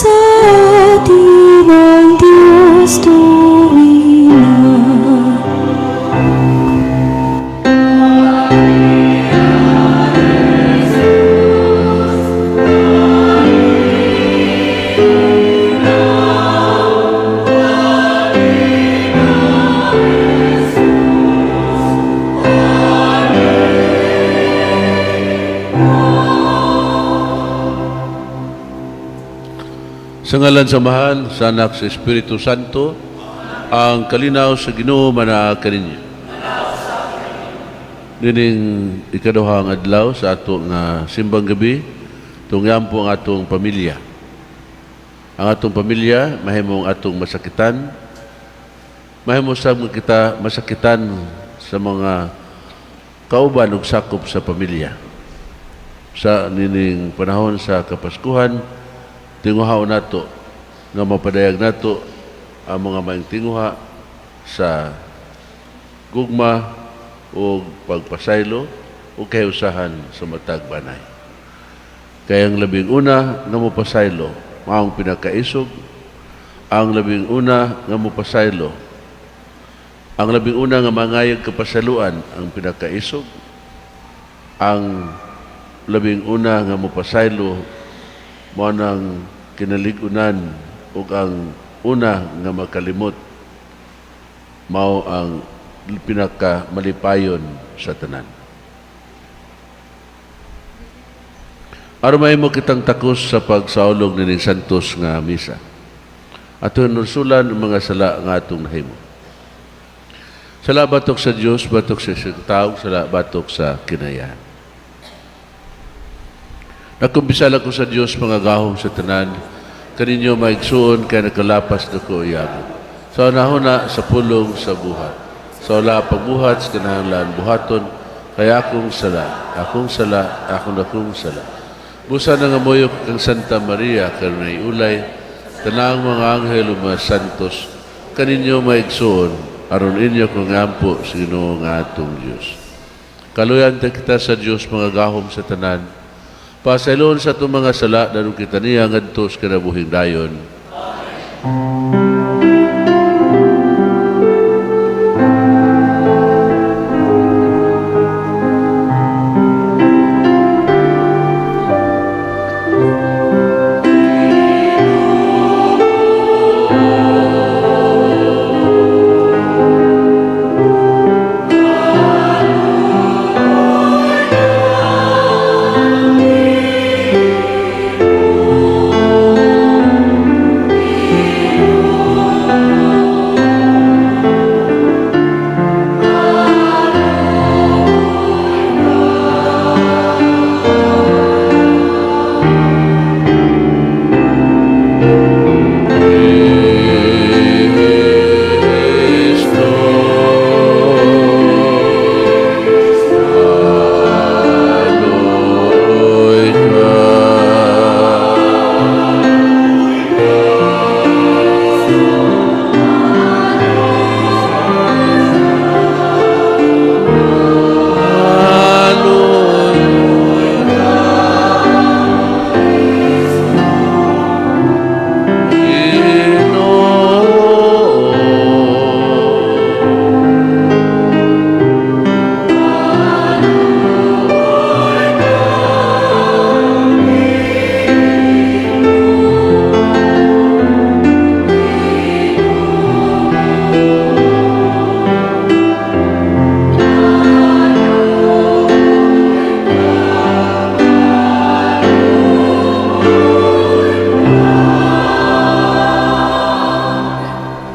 sa atin ang Diyos tuwing na Sa ngalan sa Mahal, sa Anak, sa Espiritu Santo, ang kalinaw sa Ginoo manaa kaninyo. Dining ikaduhang adlaw sa atong simbang gabi, tungyam po ang atong pamilya. Ang atong pamilya, mahimong atong masakitan, mahimo sa kita masakitan sa mga kauban ug sakop sa pamilya. Sa nining panahon sa Kapaskuhan, tinguhaw nato nga mapadayag nato ang mga maing tinguha sa gugma o pagpasaylo o kahiusahan sa matag banay. Kaya ang labing una nga mapasaylo, maong pinakaisog, ang labing una nga mapasaylo, ang labing una nga mangayag kapasaluan ang pinakaisog, ang labing una nga mapasaylo mo nang kinaligunan ug ang una nga makalimot mao ang pinaka malipayon sa tanan. Aron mahimo kitang takos sa pagsaulog nining santos nga misa. Aton nusulan ang mga sala nga atong nahimo. Sala batok sa Dios, batok sa tawo, sala batok sa kinayahan. Nakumbisala ko sa Diyos mga gahom sa tanan, kaninyo maigsuon kaya nakalapas na ko iyamo. Sa unahuna sa pulong sa buhat. Sa wala pagbuhat sa kinahanglan buhaton, kaya akong sala, akong sala. Busa na nga moyok kang Santa Maria, kanunay ulay, tanang mga anghel o mga santos, kaninyo maigsuon, aron inyo kong ampo sa Ginoo nga atong Diyos. Kaluyan kita sa Diyos mga gahom sa tanan, pasaylon sa itong mga sala, darong kita niya ngadtos kinabuhing dayon.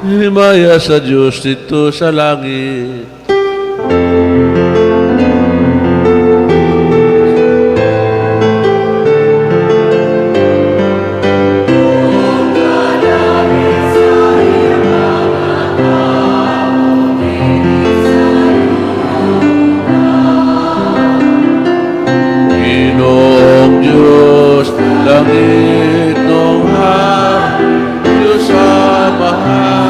Himaya sa Diyos dito sa langit. Ginoong Diyos, langit nung Diyos sa mahal,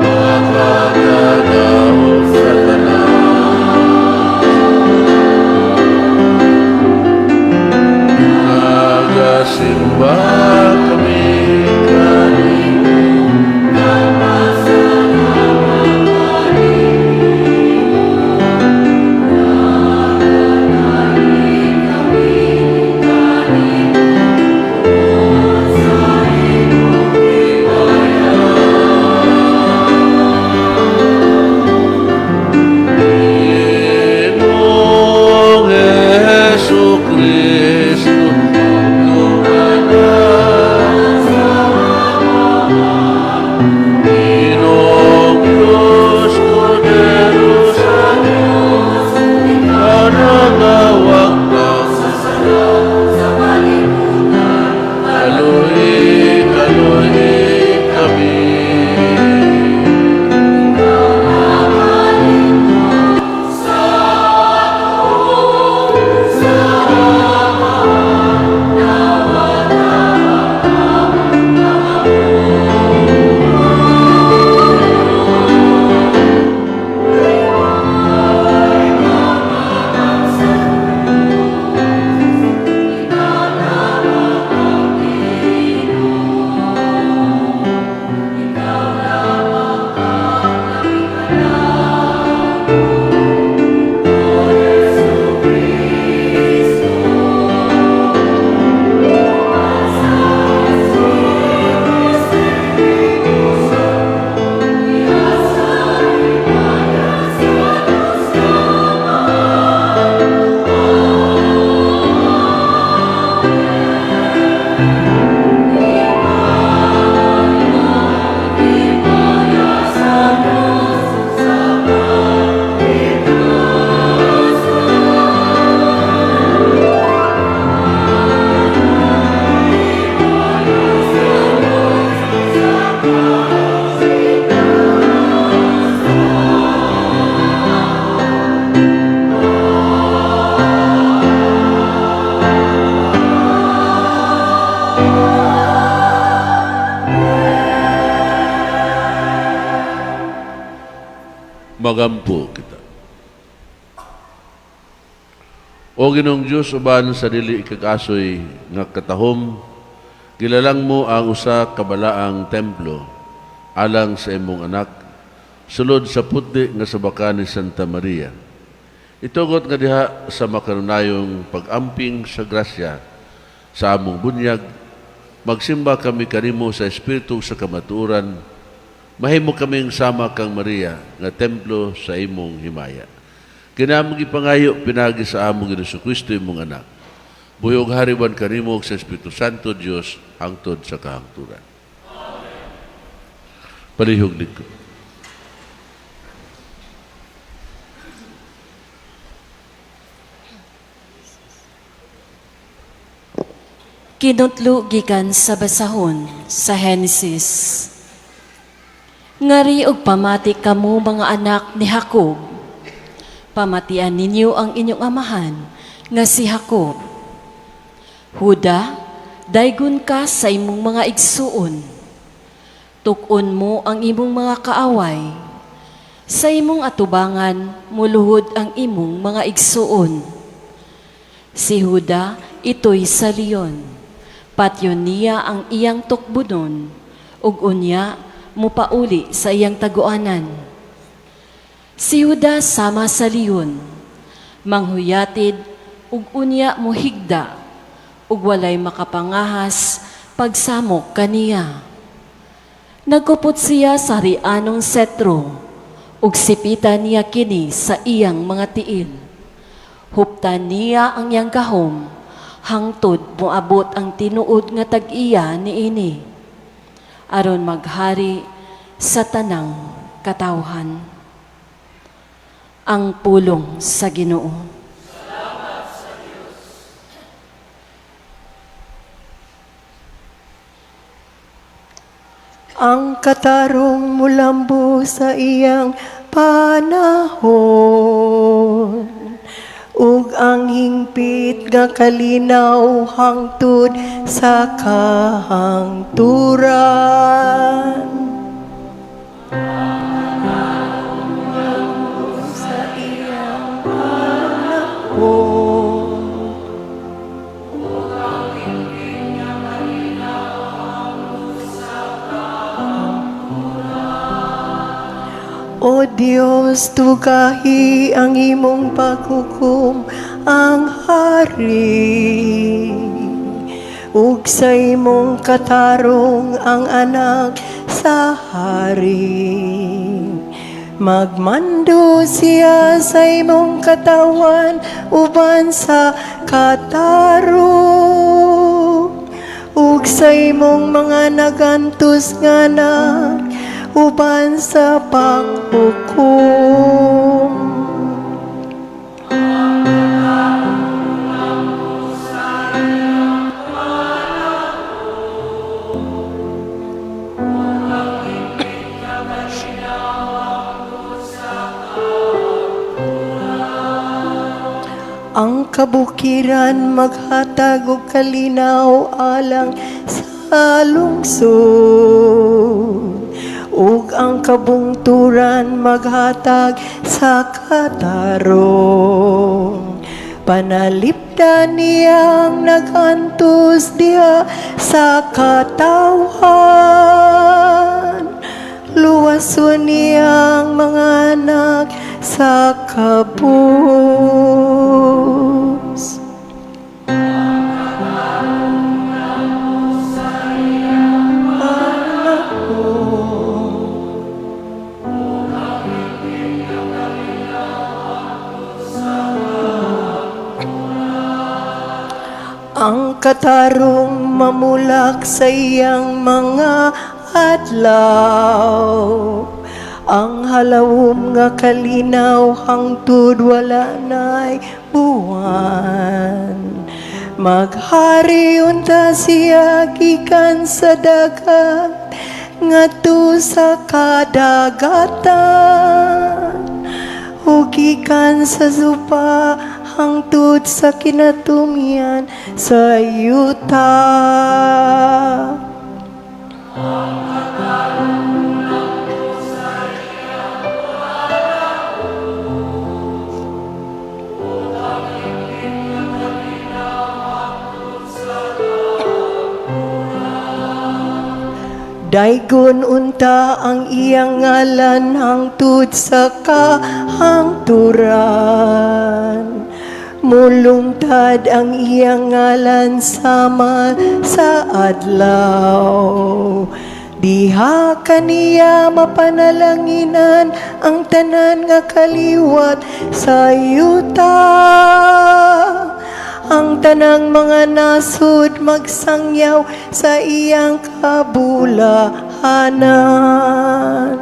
magkakagawang Magampo kita. O Ginoong Diyos, uban sa dili ikag-asoy nga katahom, gilalang mo ang usa kabalaang templo alang sa imong anak, sulod sa puti nga sabakan ni Santa Maria. Itugot nga diha sa makanunayong pag-amping sa grasya sa among bunyag, magsimba kami kanimo sa Espiritu sa kamatuoran, mahimo kaming sama kang Maria nga templo sa imong himaya. Kinamong ipangayo pinagi sa among Jesucristo imong anak. Buyog hariwan kanimo sa Espiritu Santo Dios hangtod sa kahangturan. Palihog dito. Kinutlo gikan sa basahon sa Henesis. Ngari og pamati kamo mga anak ni Jacob. Pamatian ninyo ang inyong amahan nga si Jacob. Huda, daygon ka sa imong mga igsuon. Tukon mo ang imong mga kaaway. Sa imong atubangan, muluhod ang imong mga igsuon. Si Huda, ito'y sa leon. Patyon niya ang iyang tukbunon, ug unya mupauli sa iyang taguanan. Si Juda sama sa leon, manghuyatid, ug unya muhigda, ug walay makapangahas pagsamok kaniya. Nagkupot siya sa rianong setro, ug sipitan niya kini sa iyang mga tiil. Huptan niya ang iyang gahom, hangtod moabot ang tinuod nga tag-iya niini, aron maghari sa tanang katawhan. Ang pulong sa Ginoo. Salamat sa Diyos. Ang katarong mulambo sa iyang panahon, ug ang hingpit nga kalinaw hangtod sa kahangturan. Sa iyang panahon, ug ang hingpit nga kalinaw hangtod sa kahangturan. O Diyos, tugahi ang imong paghukom ang hari, ug sa imong katarong ang anak sa hari. Magmando siya sa imong katawan uban sa katarong, ug sa imong mga nagantos nga anak uban sa paghukom. Ang kabukiran maghatag og kalinaw alang sa lungsod, ug ang kabungturan maghatag sa katarong. Panalipdan niyang naghantos diha sa katawhan, luwason niyang mga anak sa kabus. Ang katarong mamulak sa iyang mga adlaw, ang halawom nga kalinaw hangtod wala na'y buwan. Maghari unta siya gikan sa dagat ngadto sa kadagatan, ug gikan sa zupa hangtod sa kinatumian sa yuta. Daygon unta ang iyang ngalan hangtod sa kahangturan. Mulungtad ang iyang ngalan sama sa adlaw. Diha kaniya mapanalanginan ang tanan nga kaliwat sa yuta. Ang tanang mga nasud magsangyaw sa iyang kabulahanan.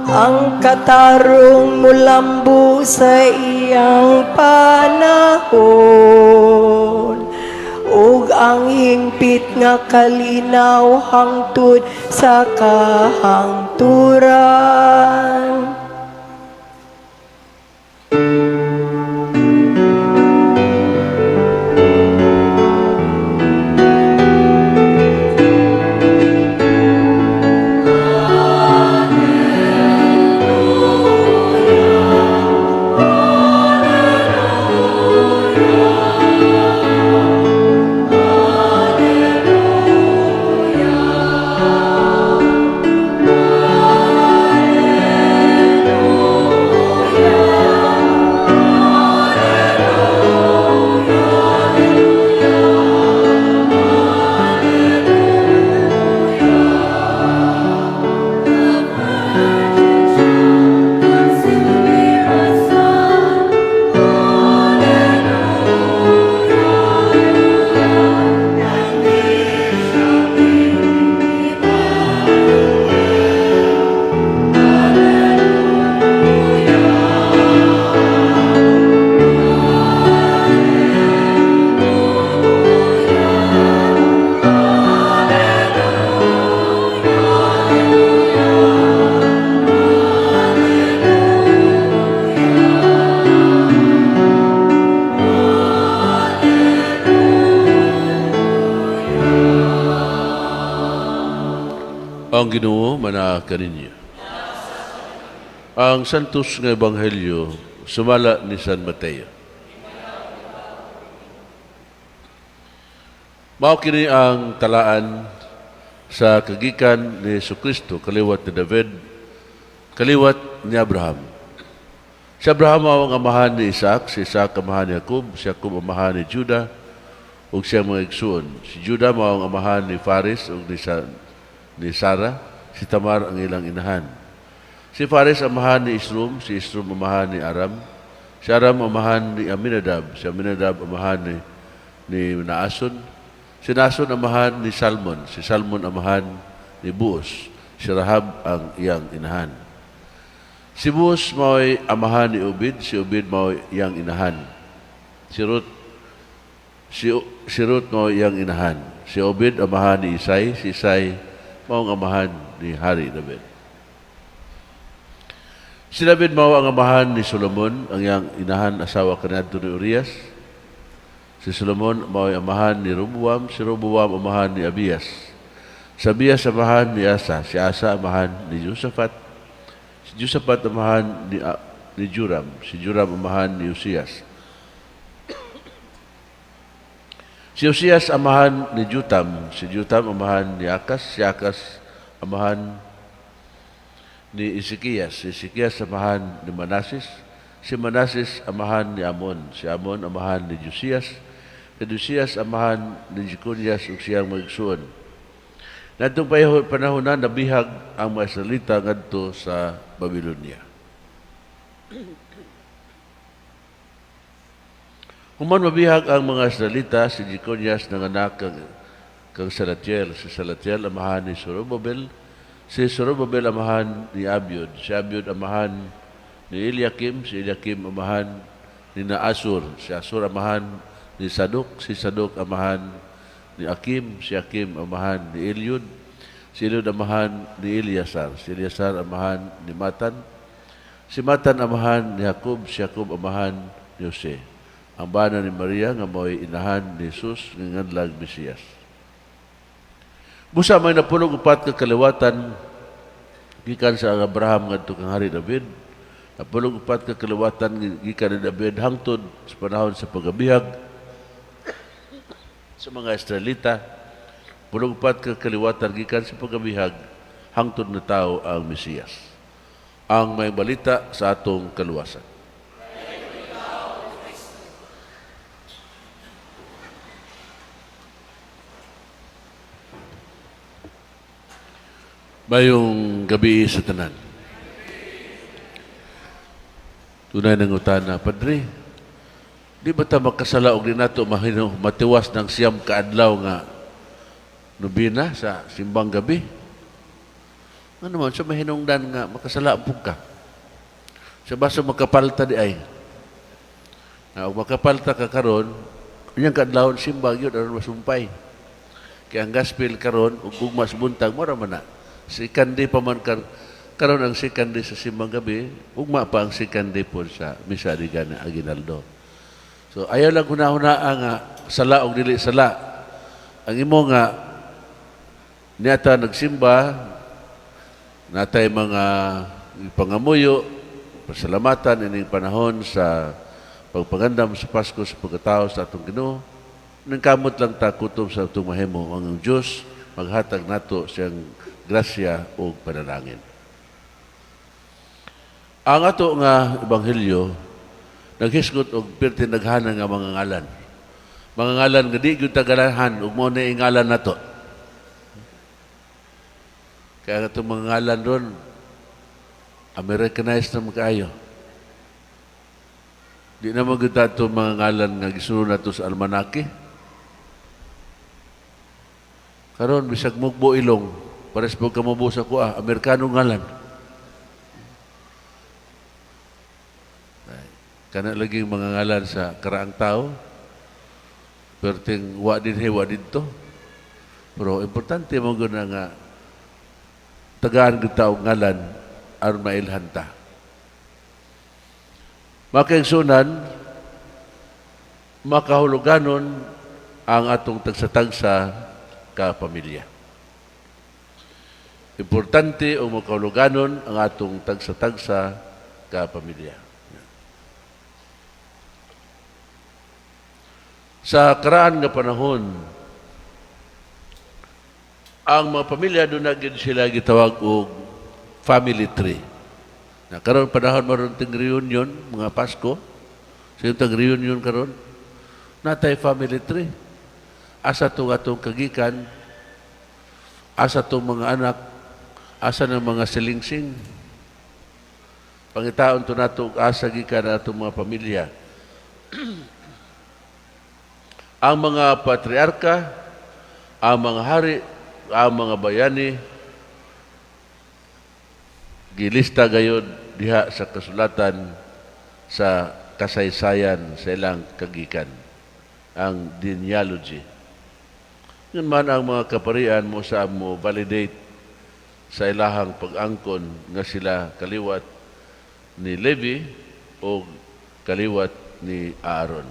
Ang katarong mulambo sa iyang panahon, ug ang hingpit nga kalinaw hangtod sa kahangturan. Ang Ginoo manaag kaninyo. Ang santos nga ebanghelyo sumala ni San Mateo. Mao kini ang talaan sa kagikan ni Jesucristo kaliwat ni David, kaliwat ni Abraham. Si Abraham mao ang amahan ni Isaac, si Isaac amahan ni Jacob, si Jacob amahan ni Judah, ug siyang mga igsoon. Si Judah mao ang amahan ni Fares ug ni Sarah, si Tamar ang ilang inahan. Si Fares amahan ni Isrum, si Isrum amahan ni Aram, si Aram amahan ni Aminadab, si Aminadab amahan ni Naason, si Naason amahan ni Salmon, si Salmon amahan ni Buos, si Rahab ang iyang inahan. Si Buos mao'y amahan ni Obed, si Obed mao'y iyang inahan. Si Ruth mao'y iyang inahan. Si Obed amahan ni Isay, si Isay maong amahan ni Hari David. Si David mao ang amahan ni Solomon, ang iyang inahan asawa kaniadto ni Urias. Si Solomon mao amahan ni Roboam, si Roboam amahan ni Abias. Si Abias amahan ni Asa, si Asa amahan ni Josaphat. Si Josaphat amahan ni Joram, si Joram amahan ni Uzias. Si Uzias amahan ni Jotam, si Jotam amahan ni Akas, si Akas amahan ni Ezekias, si Ezekias amahan ni Manasis, si Manasis amahan ni Amon, si Amon amahan ni Josias, si Josias amahan ni Jeconias ug siyang magsuon. Nadtong panahon na nabihag ang mga salita ngadto sa Babylonia. Human mabihag ang mga salita, si Jeconias nanganak kang Salatiel. Si Salatiel amahan ni Zorobabel. Si Zorobabel amahan ni Abiud. Si Abiud amahan ni Eliakim. Si Eliakim amahan ni Naasur. Si Asur amahan ni Sadok. Si Sadok amahan ni Akim. Si Akim amahan ni Eliud. Si Eliud amahan ni Eliasar. Si Eliasar amahan ni Matan. Si Matan amahan ni Jacob. Si Jacob amahan ni Jose. Ang bana ni Maria nga mo'y inahan ni Jesus nga nganlag Mesiyas. Busa may napulog upat ka kaliwatan gikan sa Abraham ngadto kang Hari David. Napulog upat ka kaliwatan gikan ni David hangtod sa panahon sa pagabihag sa mga Israelita Pulong-upat ka kaliwatan gikan sa pagabihag hangtod na tao ang Mesiyas. Ang may balita sa atong kaluwasan. Mayong gabi sa tanan. Tunay ng utana, Padre, di ba ta makasala og di nato matiwas ng siyam kaadlaw nga nubina sa simbang gabi? Ano naman, sa mahinungdan nga makasala po ka. Sa baso makapalta di ay. Na makapalta ka karon, kanyang kaadlawon simbang yun, aron masumpay. Kaya ang gospel karon, ug gugmas buntag, mara man na. Sikandi pa man karon ang sikandi sa simbang gabi, ugma pa ang sikandi po sa misa di gana Aguinaldo. So ayaw lang hunahunaa nga sala og dili sala. Ang imo nga niyata nagsimba, natay mga pangamuyo, pasalamatan ining panahon sa pagpagandam sa Pasko sa pagkatao sa atong Ginoo. Nangkamot lang ta kutob sa atong mahimo ang Dios maghatag nato siyang grasya o panalangin. Ang ato nga ebanghelyo naghisgot og perti naghana nga mga ngalan. Mga ngalan nga di gyud tagalahan ug mo na ngalan nato. Kaya itong mga ngalan ron Americanized na magkaayo. Di na maganda itong mga ngalan nga gisunod nato sa almanaki. Karon bisag mugbo ilong pares po kamubo sa kuha, Amerikano ngalan. Kana lagi mga ngalan sa karaang tao, perting wa din he, wa dito. Pero importante mo guna nga tagaan kita og ngalan aron mailhan ta. Makaigsunan, makahuluganon ang atong tagsa-tagsa ka pamilya. Importante o makahuluganon ang atong tagsa-tagsa ka pamilya. Sa karaan nga panahon, ang mga pamilya doon na sila gitawag og family tree. Na karon panahon maron ting reunion, mga Pasko, sa tag reunion karon, natay family tree. Asa tong atong kagikan, asa tong mga anak, asa ng mga silingsing. Pangitaon to nato asa gikan atong mga pamilya. Ang mga patriarka, ang mga hari, ang mga bayani, gilista gayud diha sa kasulatan sa kasaysayan sa ilang kagikan, ang genealogy. Yun man ang mga kaparian mo sa mo validate sa ilahang pag-angkon nga sila kaliwat ni Levi o kaliwat ni Aaron.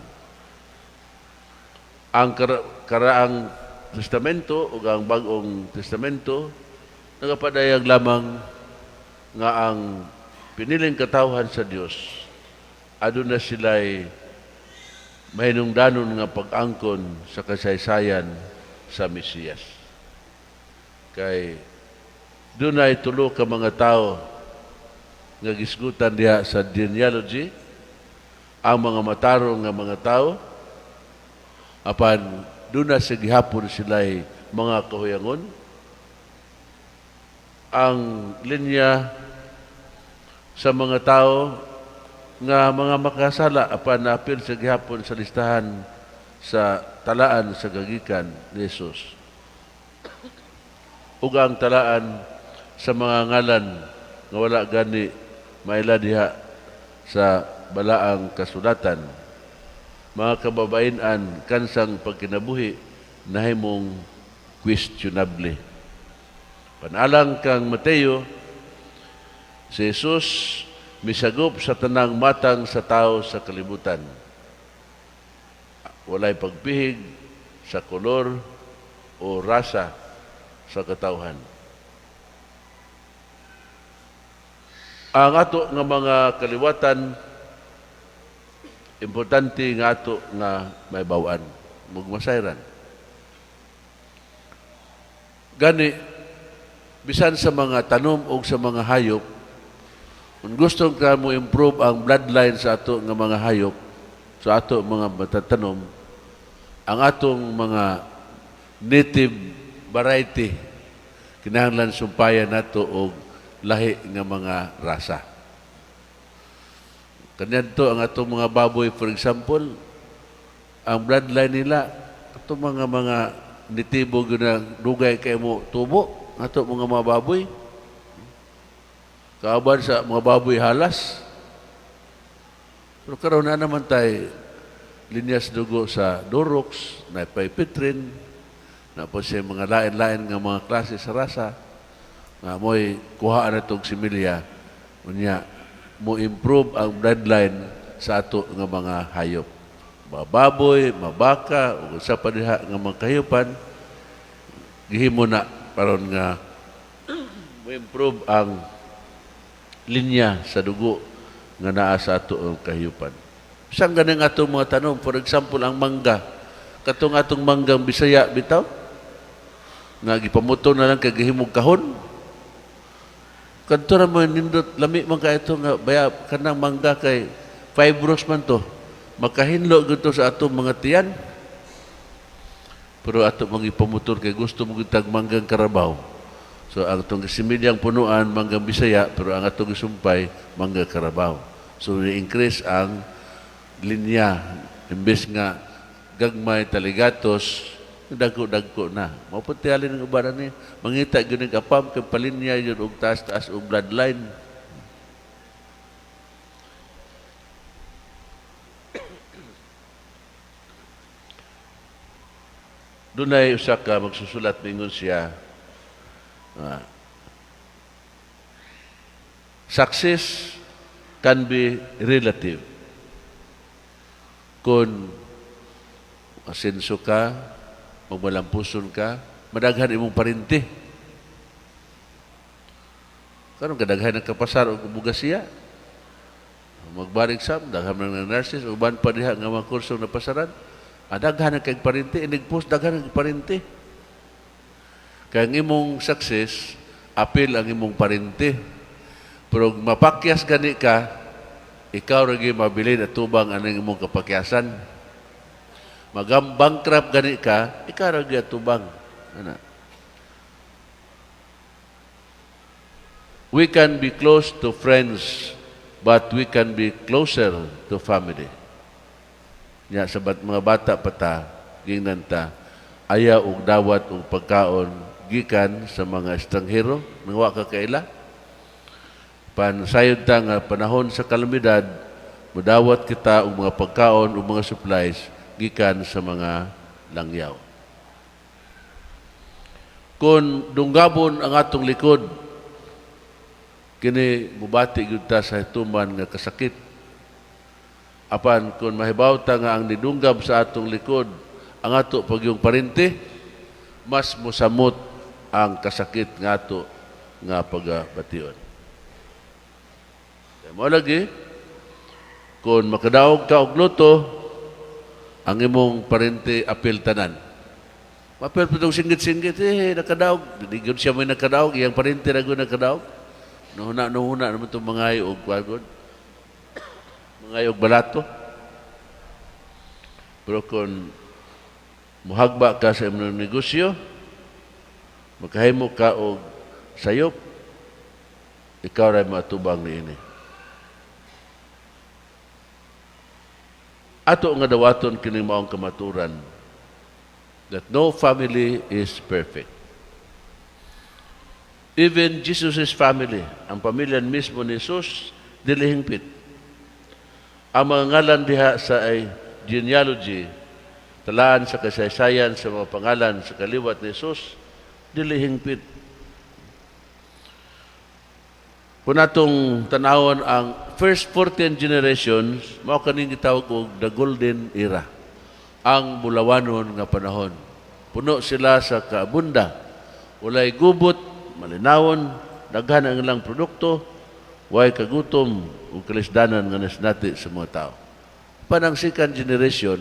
Ang karaang testamento o ang bagong testamento nagapadayag lamang nga ang piniling katawhan sa Dios aduna sila'y mahinungdanon nga pag-angkon sa kasaysayan sa Mesiyas. Kay dunay tulo ka mga tao nga gisgutan diha sa genealogy, ang mga matarong nga mga tao, apan duna sa gihapon sila'y mga kahuyangon. Ang linya sa mga tao nga mga makasala apan napil sa gihapon sa listahan sa talaan sa gagikan ni Jesus. Ug ang talaan sa mga ngalan nga wala gani maila diha sa balaang kasulatan, mga kababainan kansang pagkinabuhi nahimong questionable. Panalang kang Mateo, si Jesus misagop sa tanang matang sa tao sa kalibutan. Walay pagpihig sa kolor o rasa sa katawhan. Ang ato nga mga kaliwatan, importante nga ato nga may bawaan, mugmasayran. Gani, bisan sa mga tanom o sa mga hayop, kung gusto ka mo improve ang bloodline sa ato nga mga hayop, sa ato mga matatanom, ang atong mga native variety, kinahanglan sumpayan nato og lahi nga mga rasa. Kanyanto ang atong mga baboy, for example, ang bloodline nila, atong mga nitibo na dugay kay mo tubo, ato mga baboy. Kaaban sa mga baboy halas. Pero karoon na naman tayo linyas dugo sa Durox, na Pipitrin, na po siya mga lain-lain nga mga klase sa rasa, na mo'y kuhaan na itong similya, unya, mo improve ang bloodline sa ato nga mga hayop. Mga baboy, mga baka, o sa paniha nga mga kahayupan, gihimo na paron nga mo improve ang linya sa dugo nga naa sa ato ang kahayupan. Saan ganing atong mga tanong? For example, ang mangga. Katong atong manggang Bisaya, bitaw? Nga gipamuto na lang kay gihimog kahon. Kanto na mo nindot, lami man ka ito nga, baya kanang mangga kay fibrous man to. Makahinlo gito sa atong mga tiyan. Pero ato mga ipamutor kay gusto mo gitag manggang Karabaw. So, ang itong similyang punuan, manggang Bisaya, pero ang itong isumpay, mangga Karabaw. So, i-increase ang linya. Imbes nga, gagmay taligatos, dagko-dagko na. Maputi alin ng ubaran niya. Mangita, ginig apam, kay palinya yun, og taas-taas, og bloodline. Doon ay usa ka magsusulat mingon siya, success can be relative. Kung asenso ka, magmalampuson ka, madaghan imong parinti. Karon kadaghan ng kapasar o bugasya. Magbalik sam, daghan ng nurses, uban pa diha nga mga kurso na pasaran. Daghan ng kay parinti, inigpos daghan ng parinti. Kaya ang imong success, apil ang imong parinti. Pero mapakyas gani ka, ikaw ragi mabilin at tubang anong imong kapakyasan. Magam-bankrupt gani ka, ikaw ragi at tubang. Ano? We can be close to friends, but we can be closer to family. Nya sabat mga bata pata, gingnan ta, aya og dawat og pagkaon gikan sa mga estranghero nang wa ka kaila. Pansayod ta nga panahon sa kalamidad, mudawat kita og mga pagkaon og mga supplies gikan sa mga langyaw. Kung dunggabon ang atong likod, kini mubati gyud ta sa tuman nga kasakit. Apan kung mahibaw ta nga ang nidunggab sa atong likod, ang ato pagyong parinti, mas musamot ang kasakit nga ato nga pagabation. Mo lagi, kung makadaog ka og luto, ang imong parinti apil tanan. Mapil pa itong singgit-singgit, nakadaog. Hindi siya may nakadaog, iyang parinti na nakadaog. Nuhuna naman itong mga og kwagod. Mga og balato. Pero kung muhagba ka sa imong negosyo, makahimo ka og sayop, ikaw rin matubang niini. Ato nga dawaton kining maong kamaturan that no family is perfect. Even Jesus' family, ang pamilya mismo ni Jesus, dili hingpit. Ang mga ngalan diha sa genealogy, talaan sa kasaysayan sa mga pangalan sa kaliwat ni Jesus, dili hingpit. Kung natong tanawon ang first 14 generations, mao kaning gitawag og the golden era, ang bulawanon nga panahon. Puno sila sa kaabunda, walay gubot, malinawon, daghan ang ilang produkto, way kagutom ug kalisdanan nga nasnati sa mga tao. Panang second generation,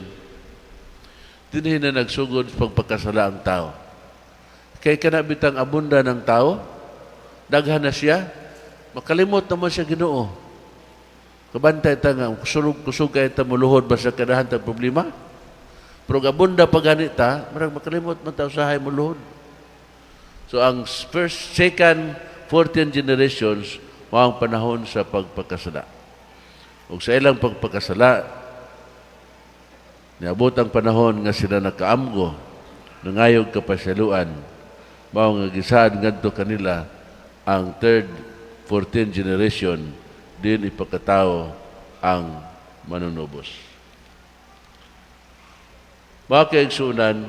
dinhi na nagsugod sa pagpakasala ang tao. Kay kanabitang abunda ng tao, daghan na siya, makalimot naman siya Ginoo. Kabantay ta nga, kusog kay ta muluhod ba sa kadahan tang problema? Pero abunda paganita, marang makalimot man ta usahay muluhod. So ang first, second, 14 generations, mao ang panahon sa pagpakasala. Ug sa ilang pagpakasala, niabot ang panahon nga sila nakaamgo, nangayog kapasyaluan, mao nga gisaad ngadto kanila ang third, 14 generation, din ipakatao ang manunubos. Mga kaigsunan,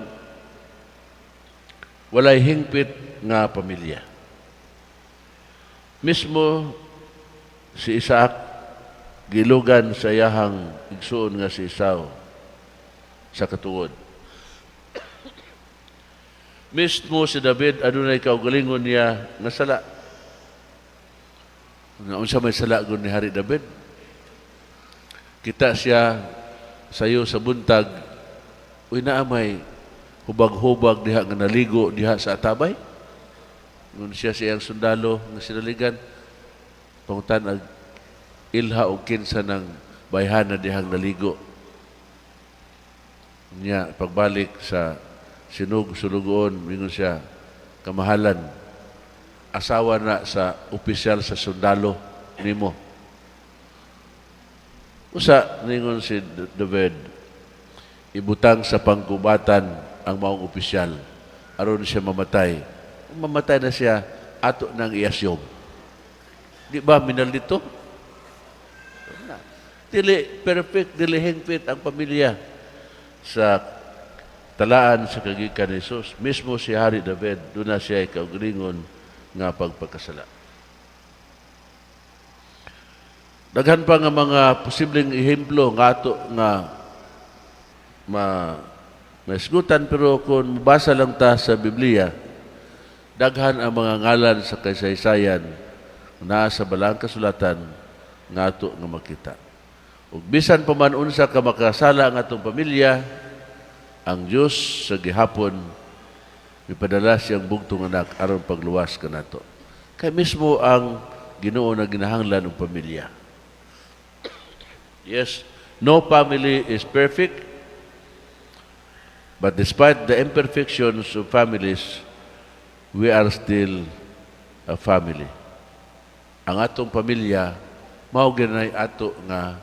walay hingpit nga pamilya. Mismo si Isaac gilugan sa iyahang igsuon nga si Esau sa katuod. Mismo si David adunay kaugalingon niya nga sala. Nga unsa may sala gud ni Hari David? Kita siya sayo sa buntag, uy naa may hubag-hubag diha nga naligo diha sa atabay. Ngun siya siyang sundalo nga sinaligan, pangutan ag ilha o kinsa ng bayhana dihang naligo. Niya, pagbalik sa sulugoon, mingon siya, kamahalan, asawa na sa opisyal sa sundalo nimo. Usa, ningon si David, ibutang sa pangkubatan ang maong opisyal, aron siya mamatay. Kung mamatay na siya, ato nang iasyom. Di ba, minalito? Dili perfect, dili hingpit ang pamilya sa talaan sa kagikan ni Jesus. Mismo si Hari David, doon na siya kaugalingon nga pagpakasala. Daghan pa nga mga posibleng ehemplo nga ato nga maisgutan, pero kung mabasa lang ta sa Biblia, daghan ang mga ngalan sa kasaysayan na sa balang kasulatan nga ato nga makita. Ug bisan pa man unsa ka makasala ang atong pamilya, ang Dios sa gihapon ipadala siyang bugtong anak aron pagluwas kanato. Kay mismo ang Ginoo na ginahanglan og pamilya. Yes, no family is perfect, but despite the imperfections of families, we are still a family. Ang atong pamilya mao ginay ato nga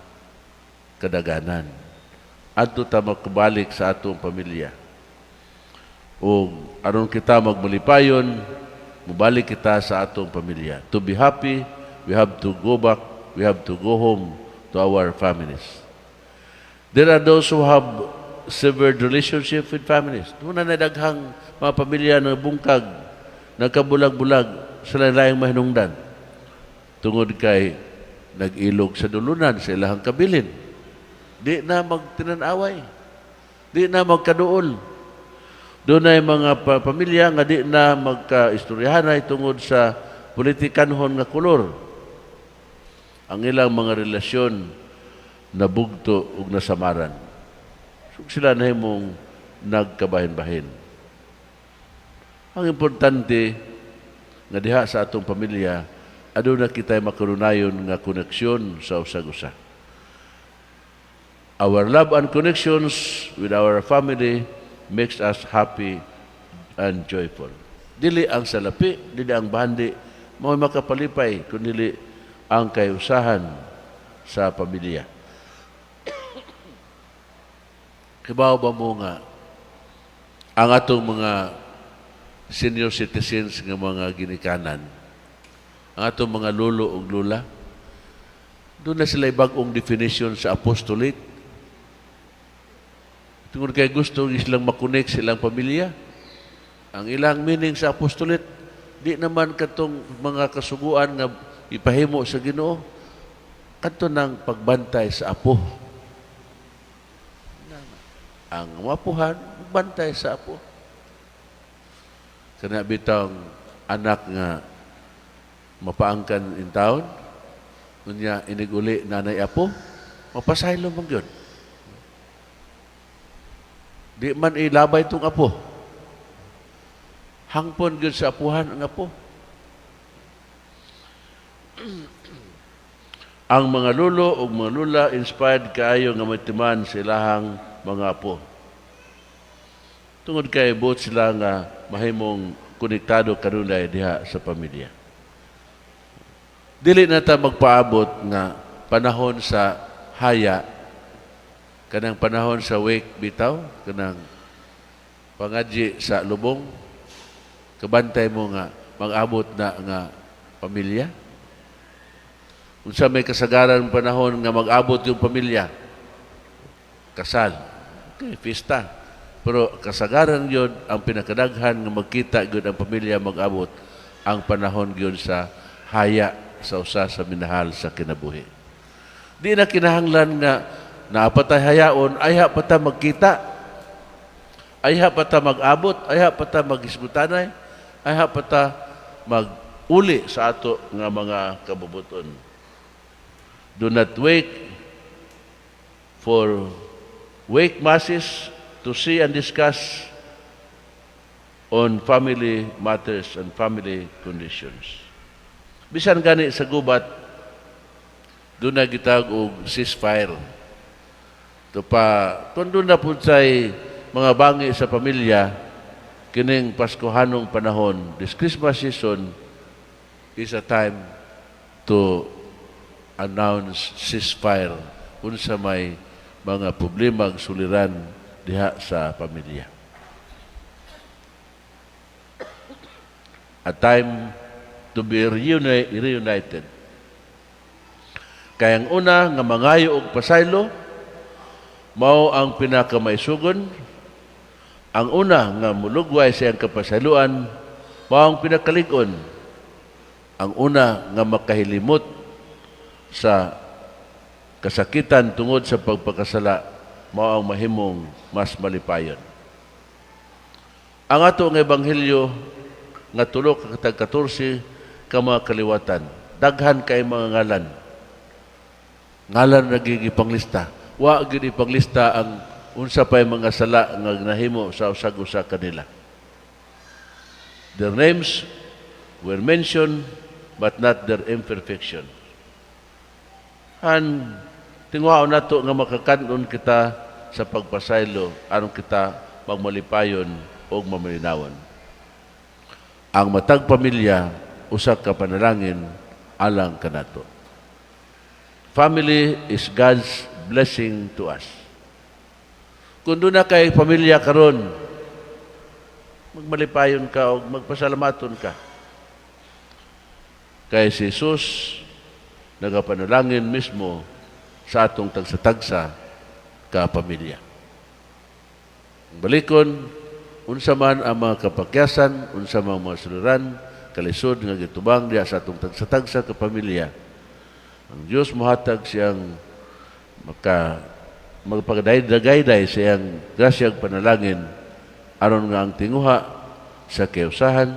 kadaganan. Adto ta makabalik sa atong pamilya. O aron kita magmalipayon, mubalik kita sa atong pamilya. To be happy, we have to go back, we have to go home to our families. There are those who have severed relationship with families. Doon na daghang mga pamilya na bungkag, nagkabulag-bulag sa lain-laing mahinungdan. Tungod kay nag-ilog sa dulunan sa ilahang kabilin. Di na magtinanaway. Di na magkaduol. Doon ay mga pamilya nga di na magkaistoryahanay tungod sa politikanhon nga kulor. Ang ilang mga relasyon na bugto ug nasamaran. So, sila na himong nagkabahin-bahin. Ang importante nga diha sa atong pamilya, aduna kita'y makarunayon nga koneksyon sa usag-usa. Our love and connections with our family makes us happy and joyful. Dili ang salapi, dili ang bandi, mo'y makapalipay, kundi ang kayusahan sa pamilya. Kibaw ba mo nga, ang atong mga senior citizens nga mga ginikanan, ang atong mga lolo o lula, doon na sila bagong definition sa apostolate. Tungod kay gusto silang makunik silang pamilya. Ang ilang meaning sa apostolate, di naman katong mga kasuguan nga ipahimo sa Ginoo, kadto ng pagbantay sa apo. Ang mapuhan, bantay sa apo. Kana bitang anak nga mapaangkan in town, unya iniguli nanay apo, mapasaylo man yun. Di man ilabay itong apo. Hangpon gyud sa apuhan ang apo. Ang mga lulo o mga lula inspired kaayo nga matiman sa ilahang mga apo. Tungod kay buot sila nga mahimong konektado kanunay diha sa pamilya. Dili na ta magpaabot nga panahon sa haya, kanang panahon sa wake bitaw, kanang pangadji sa lubong, kabantay mo nga mag-abot na nga pamilya. Unsa may kasagaran panahon nga mag-abot yung pamilya, kasal, okay, pista. Pero kasagaran yun, ang pinakadaghan nga magkita yun ang pamilya mag-abot, ang panahon yun sa haya sa usa sa minahal sa kinabuhi. Di na kinahanglan nga naapatay hayaon, ayha pa ta magkita, ayha pa ta mag-abot, ayha pa ta mag-isgutanay, ayha pa ta mag-uli sa ato nga mga kabubuton. Do not wait for wake masses to see and discuss on family matters and family conditions. Bisan gani sa gubat, doon na gitag og ceasefire. Ito pa, kung doon na po sa'y mga bangi sa pamilya, kining Paskohanong panahon, this Christmas season is a time to announce ceasefire kung sa may mga problema suliran diha sa pamilya. A time to be reunited. Kaya ang una nga mangayo og pasaylo, mao ang pinakamaisugon. Ang una nga mulugway sa iyang kapasayloan, mao ang pinakalig-on. Ang una nga makahilimot sa kasakitan tungod sa pagpakasala, mao ang mahimong mas malipayon. Ang ato nga ebanghelyo nga tulo ka 14 ka mga kaliwatan, daghan kay mga ngalan. Ngalan nagigipanglista. Wa gyud ipanglista ang unsa pay mga sala nga nahimo sa usag-usa kanila. Their names were mentioned but not their imperfection. Han tingwao nato nga makakanon kita sa pagpasaylo aron kita magmalipayon o mamalinawan. Ang matag pamilya usa ka panalangin alang kanato. Family is God's blessing to us. Kung doon na kay pamilya karon, magmalipayon ka o magpasalamaton ka. Kay si Jesus nagapanalangin mismo sa atong tagsa-tagsa ka pamilya. Balikon, unsa man ang mga kapakyasan, unsa man mga suliran, kalisod nga gitubang diya sa atong tagsa-tagsa ka pamilya. Ang Diyos mohatag siyang magpagdagayday sa iyang grasyag panalangin aron nga ang tinguha sa kiusahan,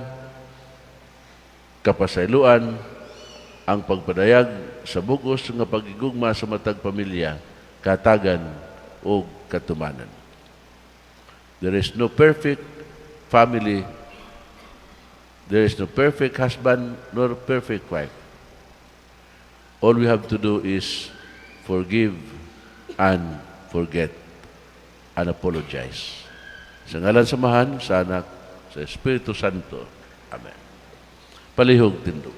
kapasayloan, ang pagpadayag sa bugos nga pagigugma sa matag pamilya, katagan o katumanan. There is no perfect family, there is no perfect husband nor perfect wife. All we have to do is forgive and forget and apologize. Sa ngalan samahan, sa Anak, sa Espiritu Santo. Amen. Palihog tindog.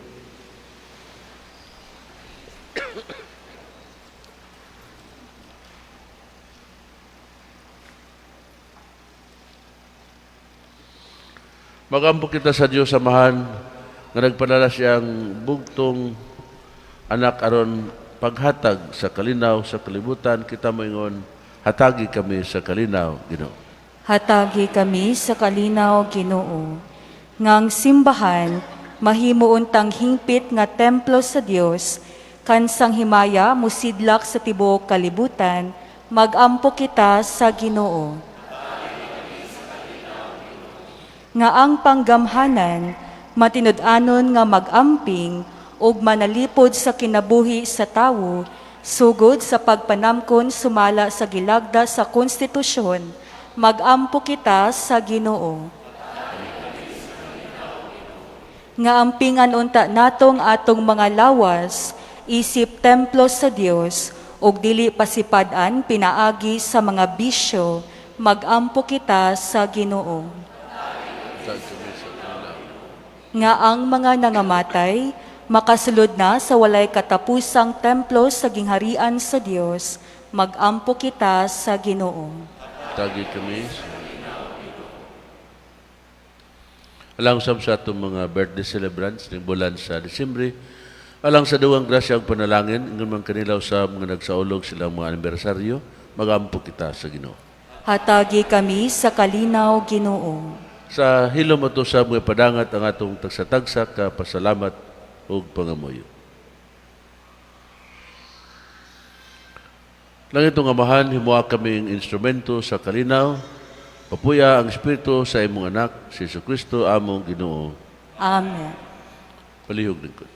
Magampo kita sa Diyos samahan nga nagpadala siyang bugtong anak aron paghatag sa kalinaw sa kalibutan. Kita moingon, hatagi kami sa kalinaw, Ginoo. Hatagi kami sa kalinaw, Ginoo. Ngang simbahan, mahimo untang hingpit nga templo sa Dios, kansang himaya musidlak sa tibuok kalibutan, magampo kita sa Ginoo. Nga ang panggamhanan, matinud-anon nga magamping, ug manalipod sa kinabuhi sa tawo, sugod sa pagpanamkon sumala sa gilagda sa konstitusyon, magampo kita sa Ginoo. nga ampingan unta natong atong mga lawas, isip templo sa Dios, ug dili pasipadan pinaagi sa mga bisyo, magampo kita sa Ginoo. Nga ang mga nangamatay, makasulod na sa walay katapusang templo sa gingharian sa Dios, magampo kita sa Ginoo. Tagi kami. Alang sa atong mga birthday celebrants ng bulan sa Disyembre, alang sa duwang grasya ang panalangin, ingon man kanilaw sa mga nagsaulog silang mga anibersaryo, magampo kita sa Ginoo. Hatagi kami sa kalinaw, Ginoo. Sa hilom ato sa mga padangat ang atong tagsa-tagsa ka pasalamat ug pangamuyo. Lang itong amahan, himuha kaming instrumento sa kalinaw, papuya ang Espiritu sa imong anak, si Jesucristo, among Ginoo. Amen. Palihog lingkod.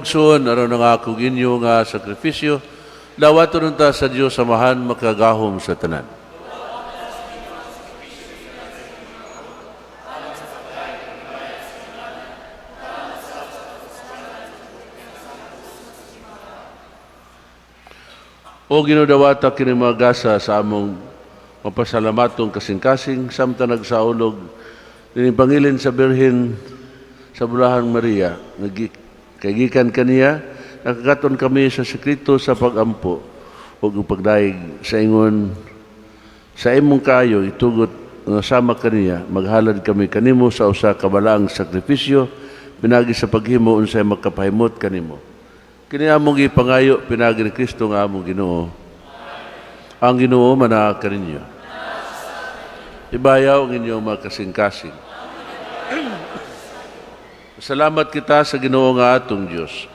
Pagsuon, aron nga akong inyo nga sakripisyo, Dawaton ta sa Dios samahan makagahom sa tanan. O ginudawata kini mga gasa sa among mapasalamatong kasing-kasing samtang nagsaulog din pangilin sa Birhen sa Bulahang Maria. Kagikan kaniya, nakakaton kami sa sekreto sa pagampo o pagdaig sa ingon sa imong kaayo itugot nga sama kaniya maghalad kami kanimo sa usa ka balaang sakripisyo pinagi sa paghimo unsay makapahimot kanimo. Kini among gipangayo pinagi ni Kristo nga among Ginoo. Ang Ginoo manaa kaninyo. Ibayaw ang inyong mga kasing-kasing. Salamat kita sa Ginoo nga atong Dios.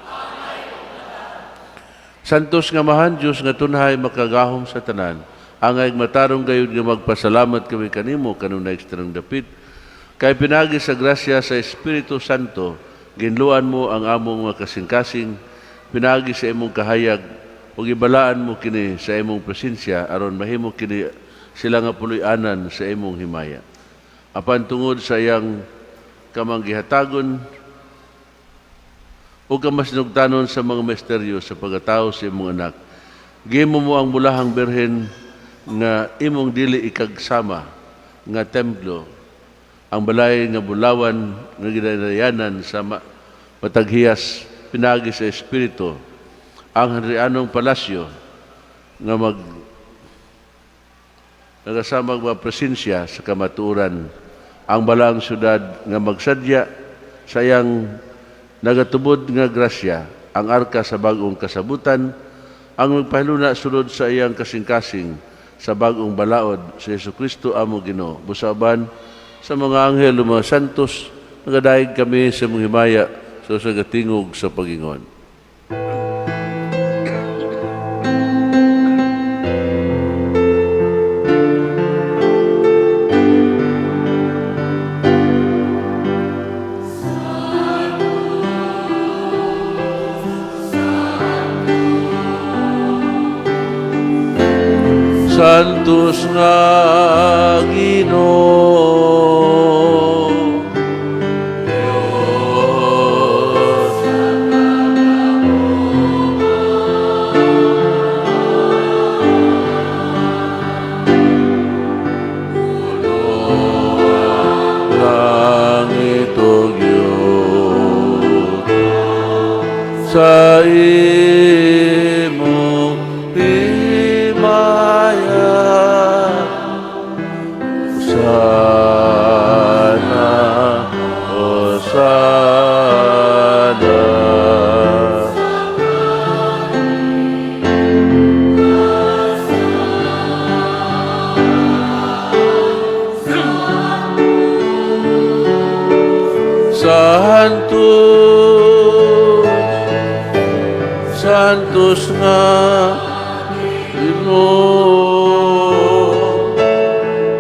Santos nga mahan Dios nga tunhay makagahom sa tanan. Angay matarong gayud nga magpasalamat kami kanimo kanunay ekstrang dapit. Kay pinagi sa grasya sa Espiritu Santo, ginluan mo ang among mga kasing-kasing pinagi sa imong kahayag ug ibalaan mo kini sa imong presensya aron mahimo kini sila nga puloy-anan sa imong himaya. Apan tungod sa iyang kamanggihatagon o kamasnugtanon sa mga misteryo sa pagkatao sa imong anak, gihimo mo ang Bulahang Birhen nga imong dili ikagsama nga templo, ang balay nga bulawan nga ginadayanan sa mataghiyas pinagi sa Espiritu, ang Henrianong Palasyo nga nagasamag mga presensya sa kamatuoran, ang balang syudad nga magsadya sa iyang nagatubod nga grasya, ang arka sa bagong kasabutan, ang magpahiluna sulod sa iyang kasing-kasing sa bagong balaod sa Jesucristo amo Ginoo. Busaban sa mga anghel o mga santos, nagadaig kami sa mong himaya sa gatingog sa pagingon. Santos nga Ginoo, sa imong himaya sana o sana Santos nga Ginoo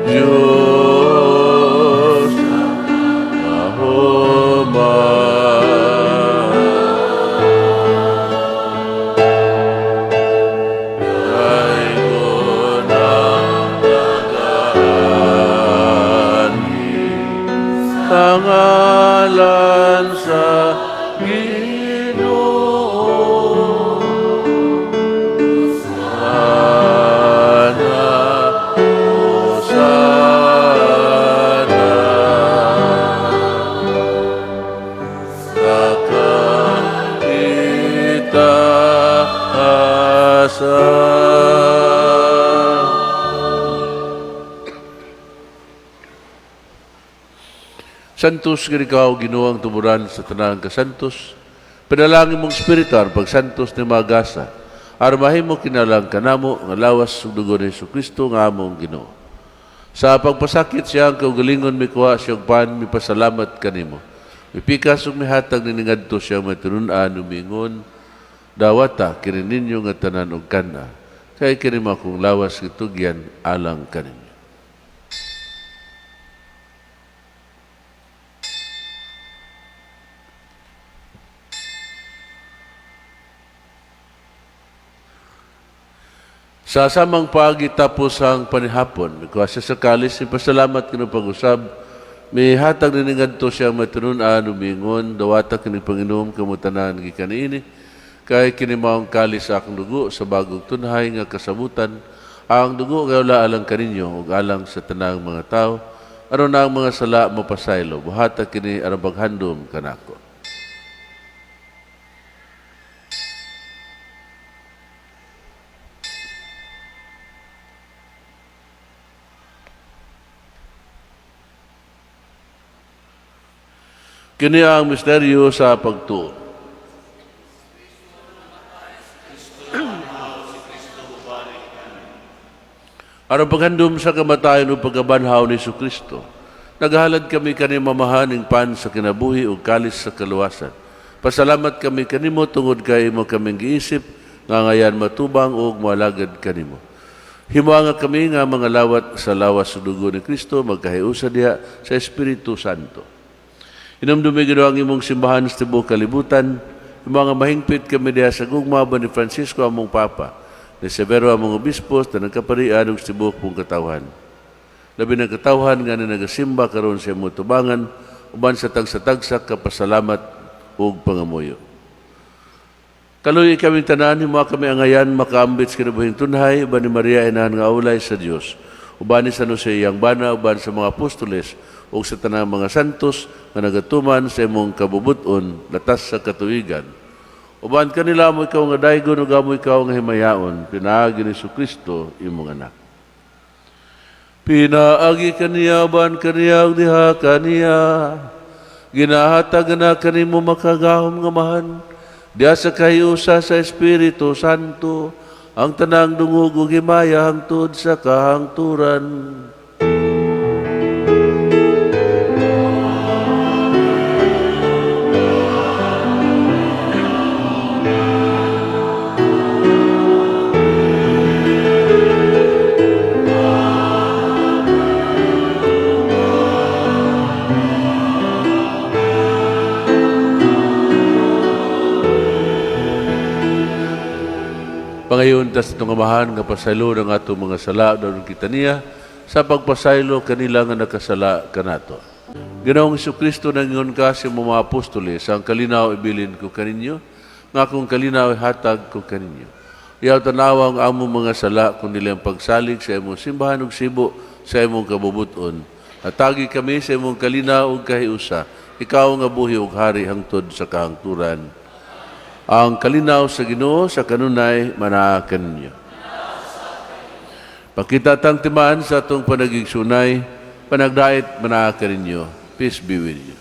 Diyos kahuman kay gunang nagaani tangalan sa Santos nga ikaw Ginoo ang tumuran sa tanang kasantos. Pinalangin mong espiritu ang pagsantos ni Magasa. Armahin mo kinalang kanamo nga lawas ug dugo ni Jesucristo nga among Ginoo. Sa pagpasakit siya ang kaugalingon mi kuha siyang pan mi pasalamat kanimo. Mipikas ug mihatag ni ngadto siya matulun-an umingon dawata kini ninyo nga tanan og kana. Kay kini akong lawas gitugyan alang kanimo. Sa samang pagi tapos ang panihapon, kasi sa kalis, ipasalamat kinu pag-usab, may hatag niningad to siya matununan, umingon, dawata kini Panginoon, kamutanan, gikaniini, kay kinimaong kalis sa akong dugo, sa bagong tunhay nga kasabutan, ang dugo gawla alang kaninyo, ug alang sa tanang mga tao, aron na ang mga sala mapasaylo, buhata kini arabaghandom kanako. Kini ang misteryo sa pagtuo. Aron paghandom sa kamatayon o pagkabanhaw ni Kristo, naghalad kami kani mamahaning pan sa kinabuhi o kalis sa kaluwasan. Pasalamat kami kanimo tungod kay imo kaming giisip nga ngayan matubang o malagad kanimo. Himuanga kami nga mga lawat sa lawas sa dugo ni Kristo magkahiusa diha sa Espiritu Santo. Inumdumi gino ang imong simbahan sa tibuok kalibutan, yung mga mahingpit kami diha sa gugma ba ni Francisco among Papa, ni Severo among Obispos, na nagkaparian ng tibuok pong katawhan. Labi ng katawhan nga na nagasimba karon sa imong tubangan, uban sa tagsa-tagsak kapasalamat ug pangamuyo. Kaluy kaming tanan, himo kami angayan, makaambit sa kinabuhing tunhay, uban ni Maria inahan nga ulay sa Dios, uban ni San Jose iyang bana, uban sa mga apostoles, ug sa tanang mga santos nga nagatuman sa imong kabubuton latas sa katuigan. Uban kanila mo ikaw nga daygon ug amo ikaw nga himayaon pinaagi ni Kristo imong anak. Pinaagi kaniya uban kaniya ug diha kaniya ginahatag na kanimo makagahom nga mahan diha sa kahiusa sa Espiritu Santo ang tanang dungog ug himaya hangtod sa kahangturan. Pangayon tas itong amahan nga pasaylo ng atong mga sala doon kita niya sa pagpasaylo kanila nga nakasala kanato. Ginoong Kristo nangingon ka sa mga apostoles, ang kalinaw ibilin ko kaninyo, nga kung kalinaw hatag ko kaninyo. Iyaw tanawa ang among mga sala kung nilang pagsalig sa imong simbahan ug sibo sa imong kabubuton. Hatagi kami sa imong kalinaw ug kahiusa, ikaw nga buhi ug hari hangtod sa kahangturan. Ang kalinaw sa Ginoo sa kanunay manaakan ninyo. Pakita tang timaan sa atong panagigsunay, panagdait manaakan ninyo. Peace be with you.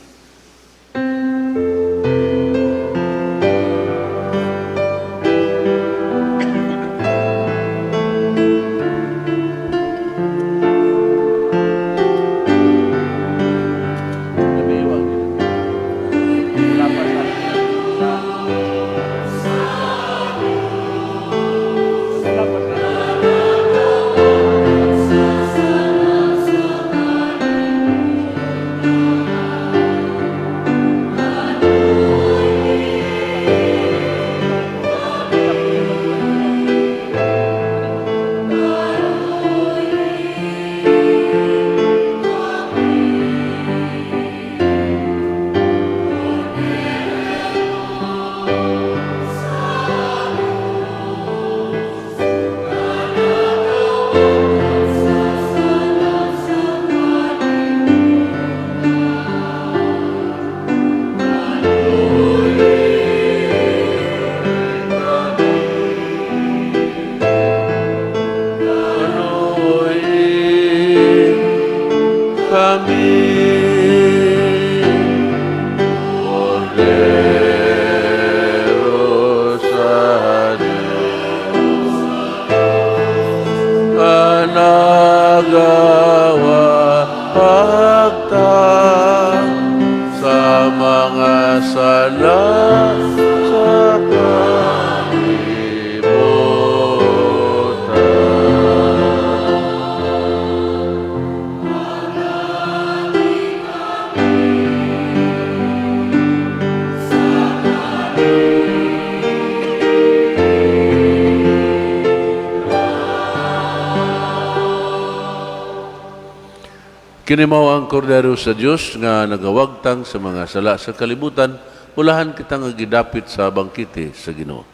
Kini mao ang kordero sa Dios nga nagawagtang sa mga sala sa kalibutan, ulahan kita nga gidapit sa bangkite sa Ginoo.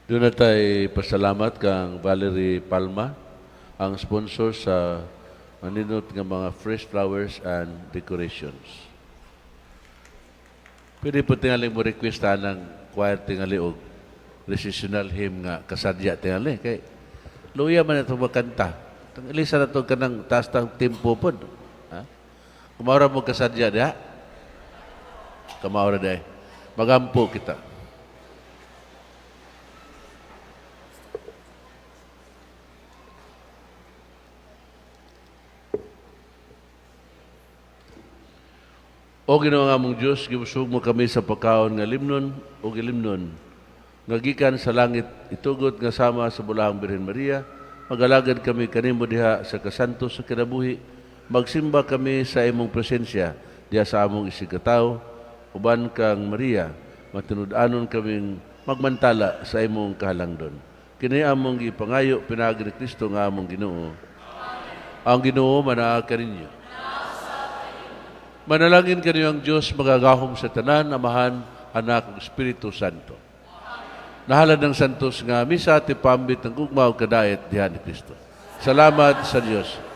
Doon na tayo pasalamat kang Valerie Palma, ang sponsor sa maninot ng mga fresh flowers and decorations. Pwede po tingali mo request ng choir tingali o recessional hymn nga kasadya tingali. Kay luya man ito makanta. Ilisa na ito ka ng taas ng tempo po. Ha? Kumaura mo kasadya diha? Kumaura diha. Magampo kita. O Ginoo nga mong Diyos, gibusog mo kami sa pagkaon nga limnon o gilimnon. Nga gikan sa langit, itugot nga sama sa bulahang Birhen Maria, magalagad kami kanimo diha sa kasanto sa kinabuhi, magsimba kami sa imong presensya diha sa among isigataw, uban kang Maria, matinud-anon kaming magmantala sa imong kahalangdon. Kini among gipangayo pinagi ni Kristo nga among Ginoo. Ang Ginoo manaa kaninyo. Manalangin kanyo ang Diyos magagahom sa tanan, Amahan, Anak, ug Espiritu Santo. Nahalad ng santos nga misa, tipambit ng gugma o kadayat diha ni Kristo. Salamat sa Diyos.